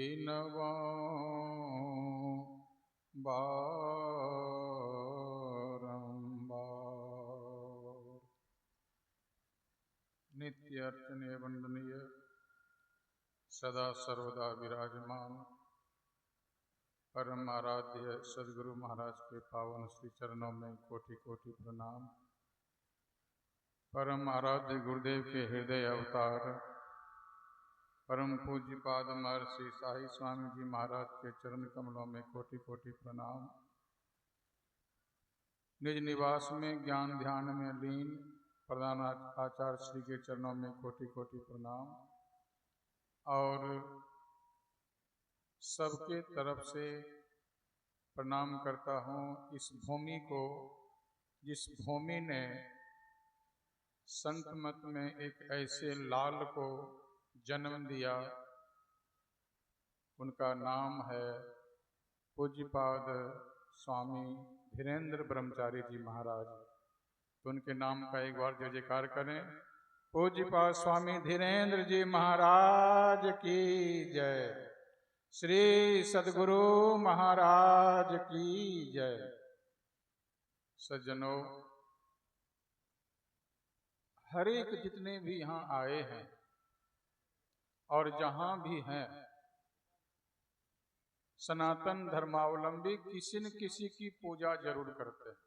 बिनवा बारंबार। नित्य अर्चनीय वंदनीय सदा सर्वदा विराजमान परम आराध्य सदगुरु महाराज के पावन श्री चरणों में कोटि कोटि प्रणाम। परम आराध्य गुरुदेव के हृदय अवतार परम पूज्य पाद महर्षि शाही स्वामी जी महाराज के चरण कमलों में कोटि कोटि प्रणाम। निज निवास में ज्ञान ध्यान में लीन प्रधान आचार्य श्री के चरणों में कोटि कोटि प्रणाम। और सबके तरफ से प्रणाम करता हूँ इस भूमि को, जिस भूमि ने संत मत में एक ऐसे लाल को जन्म दिया। उनका नाम है पूज्यपाद स्वामी धीरेन्द्र ब्रह्मचारी जी महाराज। तो उनके नाम का एक बार जय जयकार करें। पूज्यपाद स्वामी धीरेन्द्र जी महाराज की जय। श्री सद्गुरु महाराज की जय। सज्जनों, हर एक जितने भी यहाँ आए हैं और जहाँ भी हैं, सनातन धर्मावलंबी किसी न किसी की पूजा जरूर करते हैं।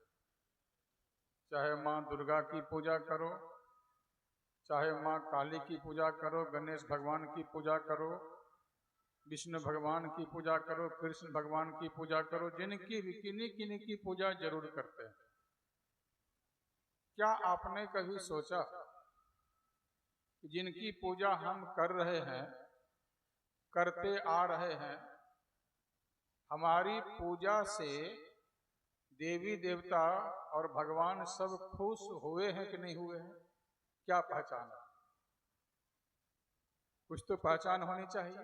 चाहे माँ दुर्गा की पूजा करो, चाहे माँ काली की पूजा करो, गणेश भगवान की पूजा करो, विष्णु भगवान की पूजा करो, कृष्ण भगवान की पूजा करो, जिनकी भी किन्हीं की पूजा जरूर करते हैं। क्या आपने कभी सोचा कि जिनकी पूजा हम कर रहे हैं, करते आ रहे हैं, हमारी पूजा से देवी देवता और भगवान सब खुश हुए हैं कि नहीं हुए हैं? क्या पहचान? कुछ तो पहचान होनी चाहिए।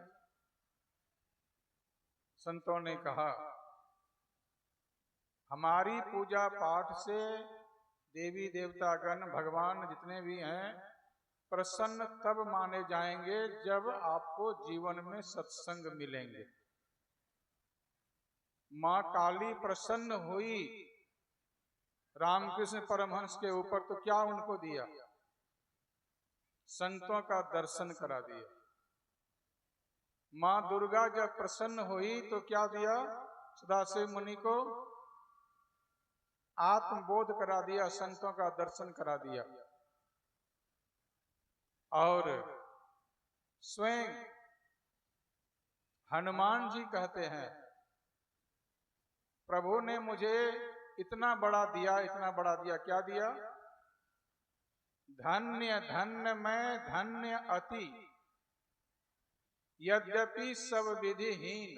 संतों ने कहा हमारी पूजा पाठ से देवी देवतागण भगवान जितने भी हैं प्रसन्न तब माने जाएंगे जब आपको जीवन में सत्संग मिलेंगे। माँ काली प्रसन्न हुई रामकृष्ण परमहंस के ऊपर, तो क्या उनको दिया? संतों का दर्शन करा दिया। माँ दुर्गा जब प्रसन्न हुई तो क्या दिया? सदाशिव मुनि को आत्मबोध करा दिया, संतों का दर्शन करा दिया। और स्वयं हनुमान जी कहते हैं प्रभु ने मुझे इतना बड़ा दिया, इतना बड़ा दिया। क्या दिया? धन्य धन्य मैं धन्य अति, यद्यपि सब विधिहीन,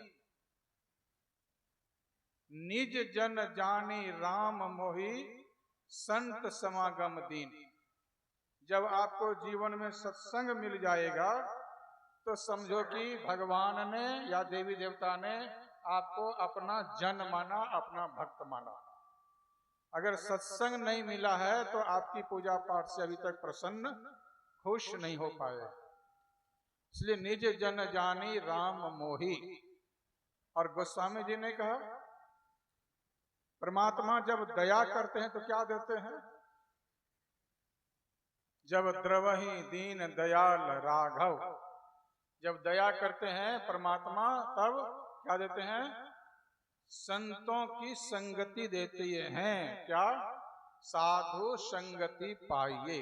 निज जन जानी राम मोहि, संत समागम दीन। जब आपको जीवन में सत्संग मिल जाएगा तो समझो कि भगवान ने या देवी देवता ने आपको अपना जन माना, अपना भक्त माना। अगर सत्संग नहीं मिला है तो आपकी पूजा पाठ से अभी तक प्रसन्न खुश नहीं हो पाए। इसलिए निज जन जानी राम मोहि। और गोस्वामी जी ने कहा परमात्मा जब दया करते हैं तो क्या देते हैं? जब द्रवहि दीन दयाल राघव, जब दया करते हैं परमात्मा तब क्या देते हैं? संतों की संगति देते हैं। क्या? साधु संगति पाइए।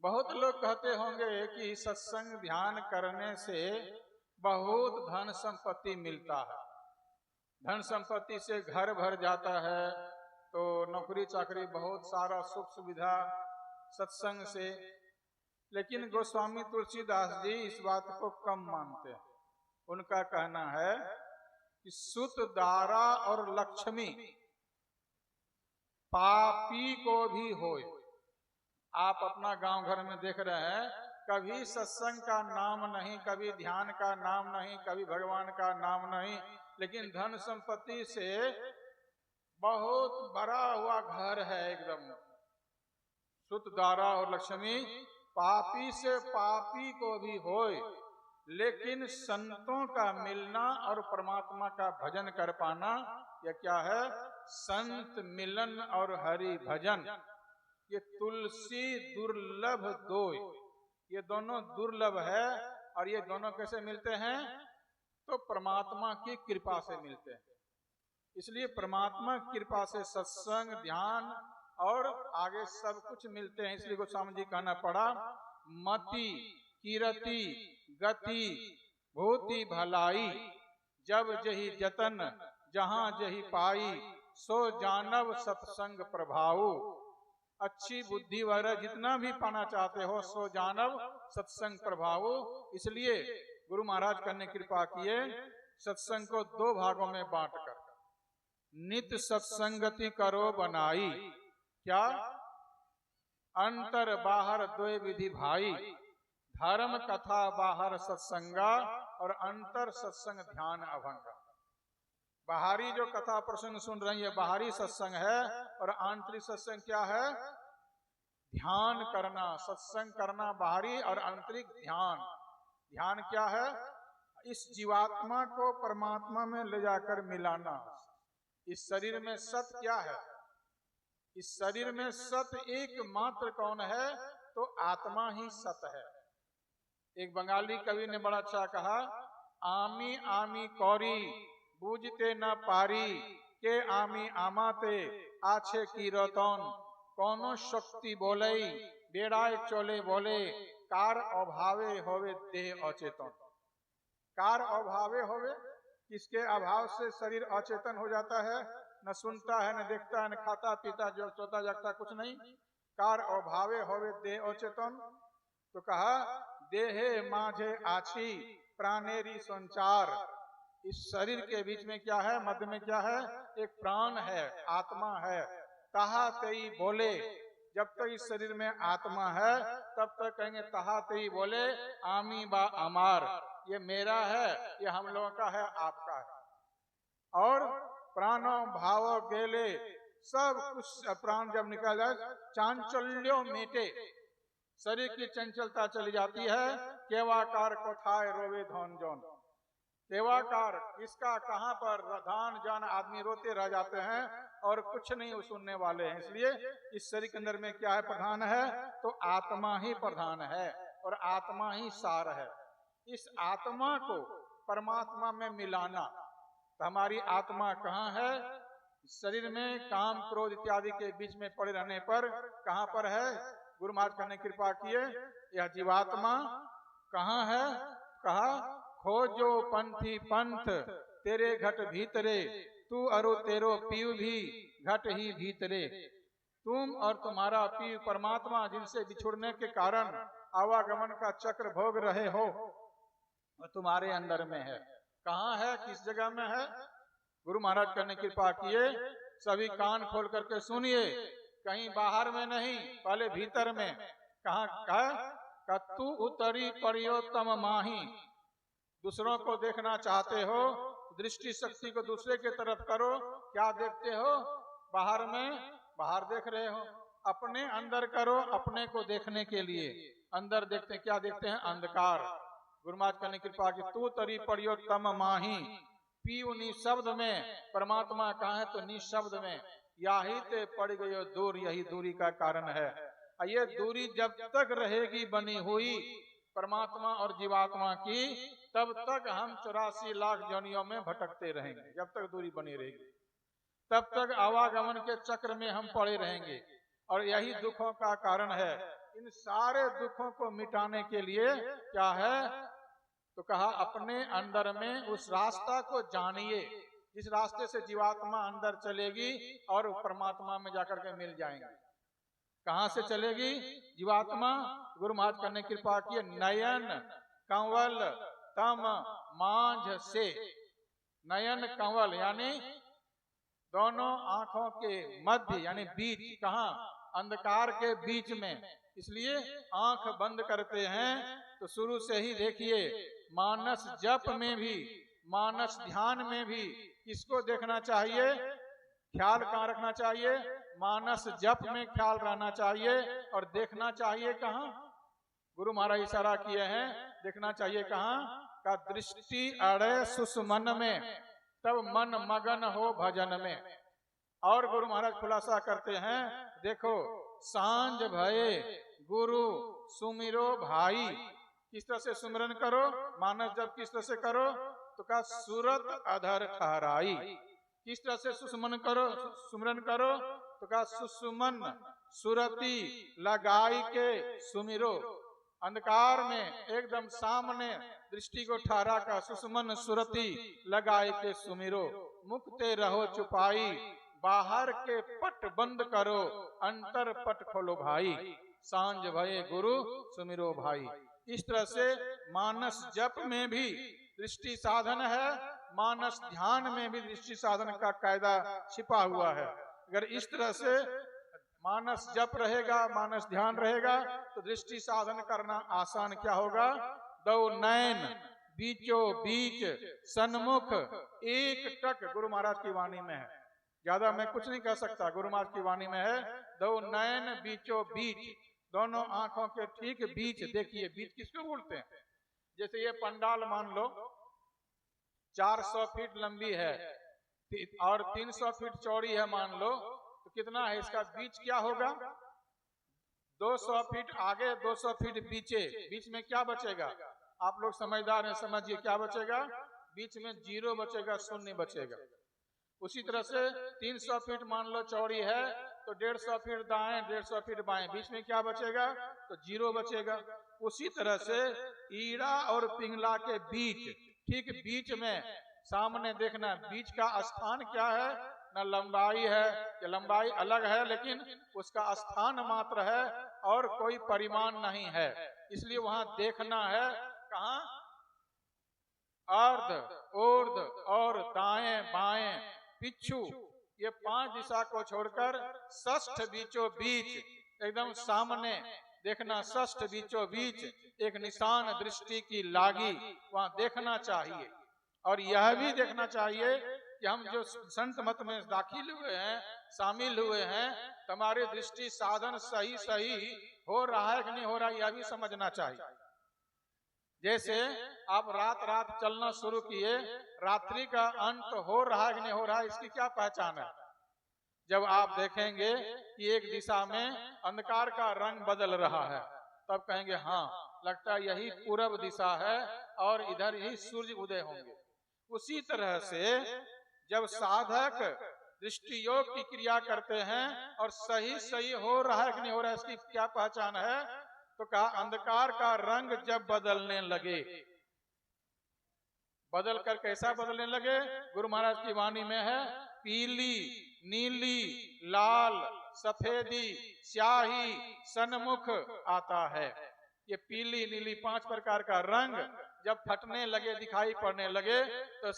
बहुत लोग कहते होंगे कि सत्संग ध्यान करने से बहुत धन संपत्ति मिलता है, धन संपत्ति से घर भर जाता है, तो नौकरी चाकरी बहुत सारा सुख सुविधा सत्संग से। लेकिन गोस्वामी तुलसीदास जी इस बात को कम मानते हैं। उनका कहना है कि सुत दारा और लक्ष्मी पापी को भी होए। आप अपना गांव घर में देख रहे हैं, कभी सत्संग का नाम नहीं, कभी ध्यान का नाम नहीं, कभी भगवान का नाम नहीं, लेकिन धन संपत्ति से बहुत भरा हुआ घर है एकदम। सुत दारा और लक्ष्मी पापी से पापी को भी होए। लेकिन संतों का मिलना और परमात्मा का भजन कर पाना यह क्या है? संत मिलन और हरि भजन। ये तुलसी दुर्लभ दो, ये दोनों दुर्लभ है। और ये दोनों कैसे मिलते हैं? तो परमात्मा की कृपा से मिलते हैं। इसलिए परमात्मा की कृपा से सत्संग, ध्यान और आगे सब कुछ मिलते हैं। इसलिए गोस्वामी जी कहना पड़ा, मति कीरति गति भूति भलाई, जब जही जतन जहां जही पाई, सो जानव सत्संग प्रभाव। अच्छी बुद्धि वगैरह जितना भी पाना चाहते हो, सो जानव सत्संग प्रभाव। इसलिए गुरु महाराज करने कृपा किए सत्संग को दो भागों में बांटकर, नित्य सत्संगति करो बनाई। क्या? अंतर बाहर दो विधि भाई, धर्म कथा बाहर सत्संगा और अंतर सत्संग ध्यान अभंगा। बाहरी जो कथा प्रसंग सुन रही है बाहरी सत्संग है, और आंतरिक सत्संग क्या है? ध्यान करना, सत्संग करना बाहरी, और आंतरिक ध्यान। ध्यान क्या है? इस जीवात्मा को परमात्मा में ले जाकर मिलाना। इस शरीर में सत क्या है? इस शरीर में सत एकमात्र कौन है? तो आत्मा ही सत है। एक बंगाली कवि ने बड़ा अच्छा कहा, आमी आमी कौरी बूझते न पारी, के आमी आमाते आछे की रतन, कौनो शक्ति बोलई बेड़ाए चोले बोले, कार अभावे होवे देह अचेतन। कार अभावे होवे, किसके अभाव से शरीर अचेतन हो जाता है? न सुनता है, न देखता है, न खाता पीता, जो सोता जागता कुछ नहीं। कार अभावे होवे देह अचेतन। तो कहा, देहे माझे आछी प्राणेरी संचार। इस शरीर के बीच में क्या है? मध्य में क्या है? एक प्राण है, आत्मा है। तहा तेई बोले, जब तक इस शरीर में आत्मा है तब तक कहेंगे तहा तेई बोले, आमी बा अमार, ये मेरा है, ये हम लोगों का है, आपका है। और प्राणों भाव गेले, सब कुछ प्राण जब निकल जाए, चांचल्यो मेटे, शरीर की चंचलता चली जाती है। केवाकार कोथाए रोवे धन जौन। केवाकार इसका कहाँ पर? धान जान आदमी रोते रह जाते हैं और कुछ नहीं सुनने वाले हैं। इसलिए इस शरीर के अंदर में क्या है? प्रधान है, तो आत्मा ही प्रधान है और आत्मा ही सार है। इस आत्मा को परमात्मा में मिलाना। तो हमारी आत्मा कहाँ है? शरीर में काम क्रोध इत्यादि के बीच में पड़े रहने पर कहाँ पर है? गुरु महाराज ने कृपा किए, यह जीवात्मा कहाँ है? कहा, खोजो पंथी पंथ तेरे घट भीतरे, तू अरो तेरो पीव भी घट ही भीतरे। तुम और तुम्हारा पीव परमात्मा, जिनसे बिछुड़ने के कारण आवागमन का चक्र भोग रहे हो, तुम्हारे अंदर में है। कहाँ है? किस जगह में है? गुरु महाराज करने कृपा किए, सभी कान खोल करके सुनिए। कहीं बाहर में नहीं, पहले भीतर में। कहाँ का? तू उतरी परियोतम माही। दूसरों को देखना चाहते हो, दृष्टि शक्ति को दूसरे के तरफ करो। क्या देखते हो? बाहर में, बाहर देख रहे हो। अपने अंदर करो, अपने को देखने के लिए। अंदर देखते, क्या देखते हैं? अंधकार। गुरु महाराज करने कृपा की, तू तरी परियोतम माही। पीऊ निशब्द में, परमात्मा कहाँ है? तो निशब्द में। याही ते पड़ गयो दूर, यही दूरी का कारण है। ये दूरी जब तक रहेगी बनी हुई परमात्मा और जीवात्मा की, तब तक हम 84 लाख योनियों में भटकते रहेंगे। जब तक दूरी बनी रहेगी तब तक आवागमन के चक्र में हम पड़े रहेंगे, और यही दुखों का कारण है। इन सारे दुखों को मिटाने के लिए क्या है? तो कहा, अपने अंदर में उस रास्ता को जानिए, जिस रास्ते से जीवात्मा अंदर चलेगी और परमात्मा में जाकर के मिल जाएंगे। कहाँ से चलेगी जीवात्मा? गुरु महाराज करने कृपा किए, नयन कंवल तम मांझ से। नयन कंवल यानी दोनों आंखों के मध्य, यानी बीच। कहाँ? अंधकार के बीच में। इसलिए आंख बंद करते हैं तो शुरू से ही देखिए, मानस जप में भी, मानस ध्यान में भी किसको देखना चाहिए? ख्याल कहाँ रखना चाहिए? मानस जप में ख्याल रहना चाहिए। और देखना चाहिए कहाँ? गुरु महाराज इशारा किए हैं, देखना चाहिए कहाँ का, दृष्टि अड़े सुषमन में तब मन मगन हो भजन में। और गुरु महाराज खुलासा करते हैं, देखो सांझ भये गुरु सुमिरो भाई, किस तरह से सुमिरन करो, मानस जब किस तरह से करो, तो का सूरत अधर ठहराई, किस तरह से सुषमन करो, सुमिरन करो, तो का सुषमन सुरति लगाई के सुमिरो, अंधकार में एकदम सामने दृष्टि को ठहरा का सुषमन सुरति लगाए के सुमिरो, मुक्ते रहो चुपाई बाहर के पट बंद करो अंतर पट खोलो भाई, सांझ भये गुरु सुमिरो भाई। इस तरह से मानस जप में भी दृष्टि साधन है, मानस ध्यान में भी दृष्टि साधन का कायदा छिपा हुआ है। अगर इस तरह से मानस जप रहेगा, मानस ध्यान रहेगा, तो दृष्टि साधन करना आसान क्या होगा। दो नैन बीचों बीच सन्मुख एक टक, गुरु महाराज की वाणी में है, ज्यादा मैं कुछ नहीं कह सकता, गुरु महाराज की वाणी में है, दो नैन बीचों बीच, दोनों आंखों के ठीक बीच। देखिए बीच किसको बोलते हैं, जैसे ये पंडाल मान लो 400 फीट लंबी है और 300 फीट चौड़ी है मान लो, तो कितना है इसका बीच क्या होगा, 200 फीट आगे 200 फीट पीछे, बीच में क्या बचेगा, आप लोग समझदार हैं, समझिए क्या बचेगा, बीच में 0 बचेगा, शून्य बचेगा। उसी तरह से 300 फीट मान लो चौड़ी है, तो 150 फीट दाएं 150 फीट बाएं, बीच में क्या बचेगा, तो 0 बचेगा। उसी तरह से ईड़ा और पिंगला के बीच, ठीक बीच में सामने देखना, बीच का स्थान क्या है, न लंबाई है, कि लंबाई अलग है लेकिन उसका स्थान मात्र है और कोई परिमाण नहीं है, इसलिए वहां देखना है कहाँ, अर्ध ऊर्ध और दाएं बाएं पिछू, ये 5 दिशा को छोड़कर षष्ठ बीचों बीच एकदम सामने देखना, षष्ठ बीचों बीच एक निशान दृष्टि की लागी, वहां देखना चाहिए। और यह भी देखना चाहिए कि हम जो संत मत में दाखिल हुए हैं, शामिल हुए हैं, हमारे दृष्टि साधन सही सही हो रहा है कि नहीं हो रहा है, यह भी समझना चाहिए। जैसे आप रात रात चलना शुरू किए, रात्रि का अंत हो रहा है कि नहीं हो रहा है, इसकी क्या पहचान है। जब आप देखेंगे कि एक दिशा में अंधकार का रंग बदल रहा है, तब कहेंगे हाँ लगता है यही पूरब दिशा है और इधर ही सूर्य उदय होंगे। उसी तरह से जब साधक दृष्टि योग की क्रिया करते हैं और सही सही हो रहा है कि नहीं हो रहा है, इसकी क्या पहचान है, तो कहा अंधकार का रंग जब बदलने लगे, बदल कर कैसा बदलने लगे, गुरु महाराज की वाणी में है, पीली नीली लाल सफेदी स्याही सन्मुख आता है। ये पीली नीली 5 प्रकार का रंग जब फटने लगे, दिखाई पड़ने लगे, तो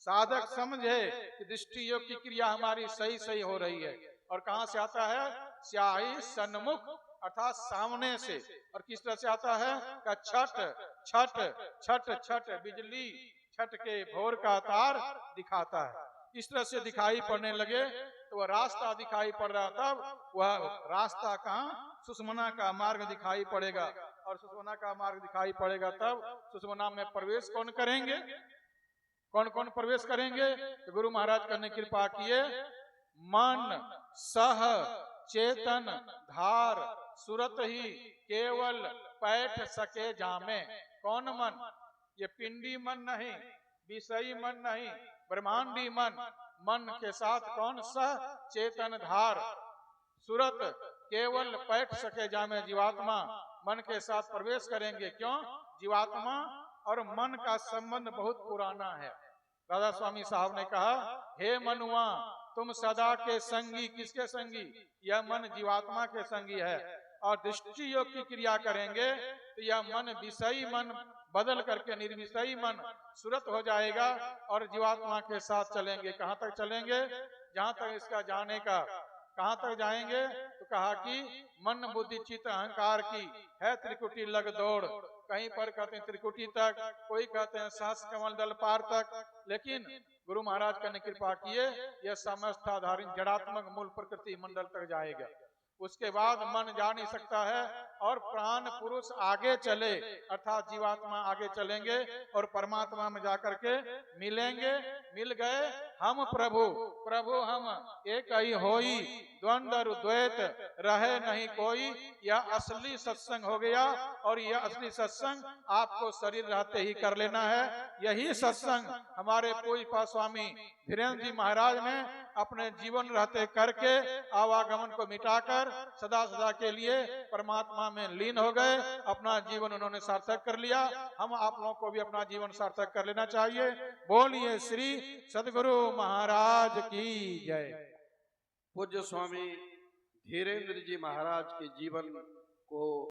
साधक समझे कि दृष्टि योग की क्रिया हमारी सही सही हो रही है। और कहां से आता है, स्याही सन्मुख अर्थात सामने से। और किस तरह से आता है, का छठ छठ छठ छठ बिजली छठ के भोर का तार दिखाता है। इस तरह से दिखाई पड़ने लगे, तो वह रास्ता दिखाई पड़ रहा, तब वह रास्ता कहाँ, सुषमना का मार्ग दिखाई पड़ेगा। और सुषमना का मार्ग दिखाई पड़ेगा तब सुषमना में प्रवेश कौन करेंगे, कौन कौन प्रवेश करेंगे, तो गुरु महाराज करने कृपा किए, मन सह चेतन धार सुरत ही केवल पैठ सके जामे। कौन मन, ये पिंडी मन नहीं, विषयी मन नहीं, ब्रह्मांडी मन, मन के साथ कौन, सह चेतन धार सुरत केवल पैठ सके जामे, जीवात्मा मन के साथ प्रवेश करेंगे। क्यों, जीवात्मा और मन का संबंध बहुत पुराना है। राधा स्वामी साहब ने कहा, हे मनुआ तुम सदा के संगी, किसके संगी, यह मन जीवात्मा के संगी है। और दृष्टि योग की क्रिया करेंगे तो यह मन विषयी मन बदल करके निर्विषयी मन सुरत हो जाएगा और जीवात्मा के साथ चलेंगे। कहाँ तक चलेंगे, जहाँ तक इसका जाने का, कहाँ तक जाएंगे, तो कहा कि मन बुद्धि चित्त अहंकार की है त्रिकुटी लग दौड़। कहीं पर कहते हैं त्रिकुटी तक, कोई कहते हैं सहस्र कमल दल पार तक, लेकिन गुरु महाराज का ने कृपा किए यह समस्थाधारी जड़ात्मक मूल प्रकृति मंडल तक जाएगा। उसके बाद मन जा नहीं सकता है, और प्राण पुरुष आगे चले, अर्थात जीवात्मा आगे चलेंगे और परमात्मा में जाकर के मिलेंगे। मिल गए हम प्रभु, प्रभु हम एक ही होई, द्वंद्व और द्वैत रहे नहीं कोई। यह असली सत्संग हो गया और यह असली सत्संग आपको शरीर रहते ही कर लेना है। यही सत्संग हमारे पूज्य स्वामी धीरेन्द्र जी महाराज ने अपने जीवन रहते करके आवागमन को मिटाकर सदा सदा के लिए परमात्मा में लीन हो गए। अपना जीवन उन्होंने सार्थक कर लिया। हम आप लोगों को भी अपना जीवन सार्थक कर लेना चाहिए। बोलिए श्री सद्गुरु महाराज की जय। पूज्य स्वामी धीरेन्द्र जी महाराज के जीवन को